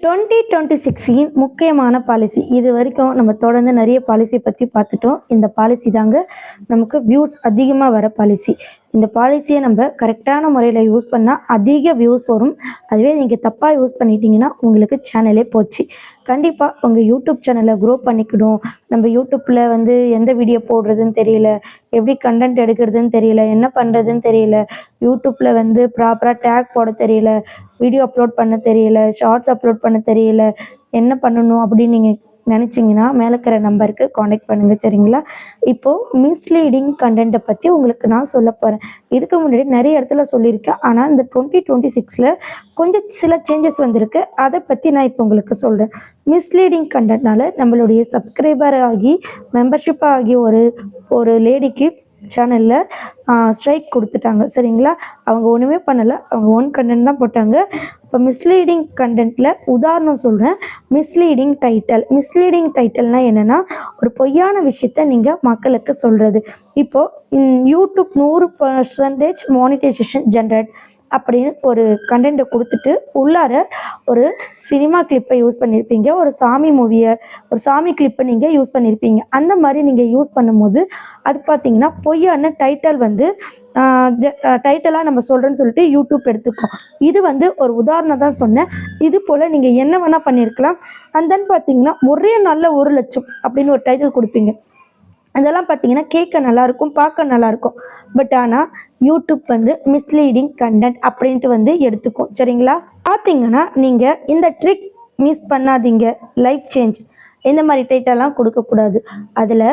2026 முக்கியமான பாலிசி. இது வரைக்கும் நம்ம தொடர்ந்து நிறைய பாலிசி பற்றி பார்த்துட்டோம். இந்த பாலிசி தாங்க நமக்கு வியூஸ் அதிகமாக வர பாலிசி. இந்த பாலிசியை நம்ம கரெக்டான முறையில் யூஸ் பண்ணால் அதிக வியூஸ் வரும். அதுவே நீங்கள் தப்பாக யூஸ் பண்ணிட்டீங்கன்னா உங்களுக்கு சேனலே போச்சு. கண்டிப்பாக உங்கள் யூடியூப் சேனலை க்ரோ பண்ணிக்கணும். நம்ம யூடியூப்பில் எந்த வீடியோ போடுறதுன்னு தெரியல, எப்படி கண்டென்ட் எடுக்கிறதுன்னு தெரியல, என்ன பண்ணுறதுன்னு தெரியல, யூடியூப்பில் ப்ராப்பராக டேக் போட தெரியல, வீடியோ அப்லோட் பண்ண தெரியல, ஷார்ட்ஸ் அப்லோட் பண்ண தெரியல, என்ன பண்ணணும் அப்படின்னு நீங்கள் நினச்சிங்கன்னா மேலே இருக்கிற நம்பருக்கு காண்டாக்ட் பண்ணுங்கள், சரிங்களா? இப்போது மிஸ்லீடிங் கண்டென்ட்டை பற்றி உங்களுக்கு நான் சொல்ல போகிறேன். இதுக்கு முன்னாடி நிறைய இடத்துல சொல்லியிருக்கேன். ஆனால் இந்த 2026 கொஞ்சம் சில சேஞ்சஸ் வந்திருக்கு. அதை பற்றி நான் இப்போ உங்களுக்கு சொல்கிறேன். மிஸ்லீடிங் கண்டென்ட்னால நம்மளுடைய சப்ஸ்கிரைபர் ஆகி மெம்பர்ஷிப் ஆகி ஒரு லேடிக்கு சேனலில் ஸ்ட்ரைக் கொடுத்துட்டாங்க, சரிங்களா? அவங்க ஒன்றுமே பண்ணலை, அவங்க ஓன் கண்டென்ட் தான் போட்டாங்க. இப்போ மிஸ்லீடிங் கண்டென்ட்டில் உதாரணம் சொல்கிறேன். மிஸ்லீடிங் டைட்டில்னால் என்னென்னா, ஒரு பொய்யான விஷயத்த நீங்கள் மக்களுக்கு சொல்கிறது. இப்போது யூடியூப் 100% மானிட்டைசேஷன் ஜென்ரேட் அப்படின்னு ஒரு கண்டென்ட்டை கொடுத்துட்டு உள்ளார ஒரு சினிமா கிளிப்பை யூஸ் பண்ணியிருப்பீங்க, ஒரு சாமி கிளிப்பை நீங்கள் யூஸ் பண்ணியிருப்பீங்க. அந்த மாதிரி நீங்கள் யூஸ் பண்ணும்போது அது பார்த்தீங்கன்னா பொய்யான டைட்டில் டைட்டிலாக நம்ம சொல்கிறேன்னு சொல்லிட்டு யூடியூப் எடுத்துக்கோம். இது ஒரு உதாரணம் தான் சொன்னேன். இது போல் நீங்கள் என்ன வேணால் பண்ணியிருக்கலாம். அண்ட் தென் பார்த்தீங்கன்னா ஒரே நாளில் 1 லட்சம் அப்படின்னு ஒரு டைட்டில் கொடுப்பீங்க. அதெல்லாம் பார்த்தீங்கன்னா கேட்க நல்லாயிருக்கும், பார்க்க நல்லாயிருக்கும். பட் ஆனால் யூடியூப் மிஸ்லீடிங் கண்டென்ட் அப்படின்ட்டு எடுத்துக்கும், சரிங்களா? பார்த்தீங்கன்னா நீங்கள் இந்த ட்ரிக் மிஸ் பண்ணாதீங்க. லைஃப் சேஞ்ச் இந்த மாதிரி டைட்டெல்லாம் கொடுக்கக்கூடாது. அதில்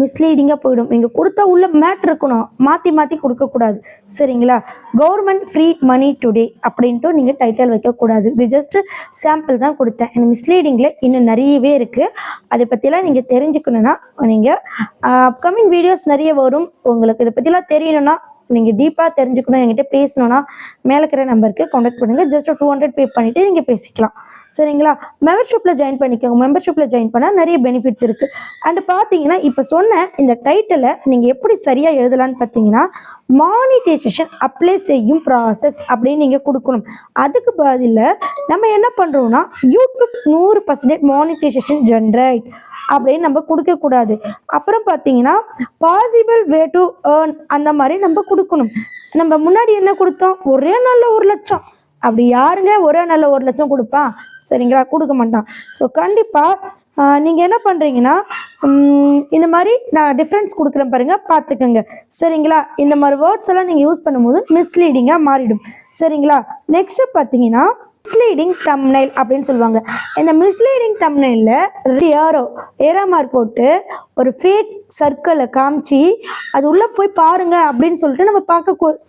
மிஸ்லீடிங்காக போயிடும். நீங்கள் கொடுத்தா உள்ள மேட்ரு இருக்கணும், மாற்றி கொடுக்கக்கூடாது, சரிங்களா? கவர்மெண்ட் ஃப்ரீ மணி டுடே அப்படின்ட்டு நீங்கள் டைட்டில் வைக்கக்கூடாது. இது ஜஸ்ட்டு சாம்பிள் தான் கொடுத்தேன். இந்த மிஸ்லீடிங்கில் இன்னும் நிறையவே இருக்குது. அதை பற்றிலாம் நீங்கள் தெரிஞ்சுக்கணுன்னா நீங்கள் அப்கமிங் வீடியோஸ் நிறைய வரும். உங்களுக்கு இதை பற்றிலாம் தெரியணும்னா, நீங்கள் டீப்பாக தெரிஞ்சுக்கணும், என்கிட்ட பேசணுன்னா மேலே இருக்கிற நம்பருக்கு காண்டாக்ட் பண்ணுங்கள். ஜஸ்ட் 200 பே பண்ணிவிட்டு நீங்கள் பேசிக்கலாம், சரிங்களா? மெம்பர்ஷிப்பில் ஜாயின் பண்ணிக்கோங்க. மெம்பர்ஷிப்பில் ஜாயின் பண்ணால் நிறைய பெனிஃபிட்ஸ் இருக்குது. அண்டு பார்த்தீங்கன்னா இப்போ சொன்ன இந்த டைட்டிலை நீங்கள் எப்படி சரியாக எழுதலான்னு பார்த்தீங்கன்னா, மானிட்டைசேஷன் அப்ளை செய்யும் ப்ராசஸ் அப்படின்னு நீங்கள் கொடுக்கணும். அதுக்கு பதிலாக நம்ம என்ன பண்ணுறோம்னா, யூடியூப் 100% மானிட்டைசேஷன் ஜென்ரேட் அப்படின்னு நம்ம கொடுக்கக்கூடாது. அப்புறம் பார்த்தீங்கன்னா பாசிபிள் வே டு ஏர்ன் அந்த மாதிரி நம்ம கொடுக்கணும். நம்ம முன்னாடி என்ன கொடுத்தோம்? ஒரே நாளில் 1 லட்சம். அப்படி யாருங்க ஒரே நாளில் 1 லட்சம் கொடுப்பான்? சரிங்களா? கொடுக்க மாட்டான். ஸோ கண்டிப்பாக நீங்கள் என்ன பண்ணுறீங்கன்னா, இந்த மாதிரி நான் டிஃப்ரென்ஸ் கொடுக்குறேன் பாருங்கள், பார்த்துக்கோங்க, சரிங்களா? இந்த மாதிரி வேர்ட்ஸ் எல்லாம் நீங்கள் யூஸ் பண்ணும்போது மிஸ்லீடிங்காக மாறிடும், சரிங்களா? நெக்ஸ்ட்டு பார்த்தீங்கன்னா மிஸ்லீடிங் தம்ப்நெயில் அப்படின்னு சொல்லுவாங்க. இந்த மிஸ்லீடிங் தம்ப்நெயிலில் ஏரோ மார்க் போட்டு ஒரு ஃபேக் சர்க்கிளை காமிச்சு அது உள்ளே போய் பாருங்க அப்படின்னு சொல்லிட்டு நம்ம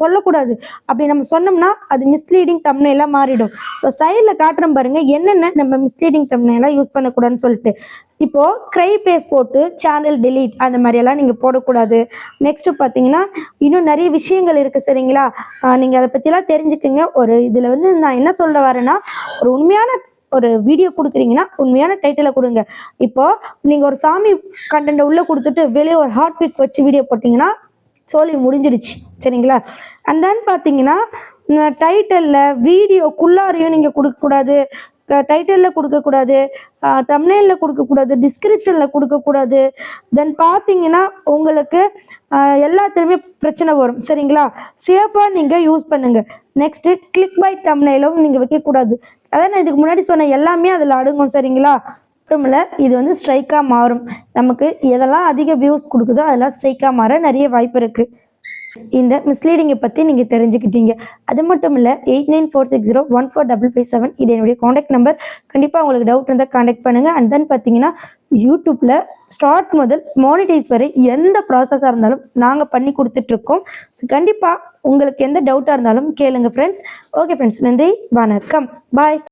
சொல்லக்கூடாது. அப்படி நம்ம சொன்னோம்னா அது மிஸ்லீடிங் தம்ப்நெயிலாக மாறிடும். ஸோ சைடில் காட்டுறோம் பாருங்கள் என்னென்ன நம்ம மிஸ்லீடிங் தம்ப்நெயிலாக யூஸ் பண்ணக்கூடாதுன்னு சொல்லிட்டு. இப்போது க்ரை பேஸ் போட்டு சேனல் டெலீட் அந்த மாதிரியெல்லாம் நீங்கள் போடக்கூடாது. நெக்ஸ்ட்டு பார்த்தீங்கன்னா இன்னும் நிறைய விஷயங்கள் இருக்குது, சரிங்களா? நீங்கள் அதை பற்றிலாம் தெரிஞ்சுக்கோங்க. இதில் நான் என்ன சொல்ல வரேன்னா, ஒரு உண்மையான ஒரு வீடியோ கொடுக்குறீங்கன்னா உண்மையான டைட்டிலை கொடுங்க. இப்போது நீங்கள் ஒரு சாமி கண்டென்ட்டை உள்ளே கொடுத்துட்டு வெளியே ஒரு ஹார்ட் பிக் வச்சு வீடியோ போட்டிங்கன்னா சொல்லி முடிஞ்சிடுச்சு, சரிங்களா? அண்ட் தென் பார்த்தீங்கன்னா டைட்டிலில் வீடியோக்குள்ளாரையும் நீங்கள் கொடுக்கக்கூடாது, டைட்டிலில் கொடுக்கக்கூடாது, தம்ப்நெயிலில் கொடுக்கக்கூடாது, டிஸ்கிரிப்ஷனில் கொடுக்கக்கூடாது. தென் பார்த்தீங்கன்னா உங்களுக்கு எல்லாத்துலேயுமே பிரச்சனை வரும், சரிங்களா? சேஃபாக நீங்கள் யூஸ் பண்ணுங்கள். நெக்ஸ்ட்டு கிளிக் பை தம்ப்நெயிலும் நீங்கள் வைக்கக்கூடாது. அதான் நான் இதுக்கு முன்னாடி சொன்ன எல்லாமே அதில் அடங்கும், சரிங்களா? மட்டுமில்ல இது ஸ்ட்ரைக்காக மாறும். நமக்கு எதெல்லாம் அதிக வியூஸ் கொடுக்குதோ அதெல்லாம் ஸ்ட்ரைக்காக மாற நிறைய வாய்ப்பு இருக்குது. இந்த மிஸ்லீடிங்கை பற்றி நீங்கள் தெரிஞ்சுக்கிட்டீங்க. அது மட்டும் இல்லை 8946014557 இது என்னுடைய காண்டாக்ட் நம்பர். கண்டிப்பாக உங்களுக்கு டவுட் இருந்தால் காண்டாக்ட் பண்ணுங்கள். அண்ட் தென் பார்த்தீங்கன்னா யூடியூப்பில் ஸ்டார்ட் முதல் மானிட்டைஸ் வரை எந்த ப்ராசஸாக இருந்தாலும் நாங்கள் பண்ணி கொடுத்துட்ருக்கோம். ஸோ கண்டிப்பாக உங்களுக்கு எந்த டவுட்டாக இருந்தாலும் கேளுங்க ஃப்ரெண்ட்ஸ். ஓகே ஃப்ரெண்ட்ஸ், நன்றி, வணக்கம், பாய்.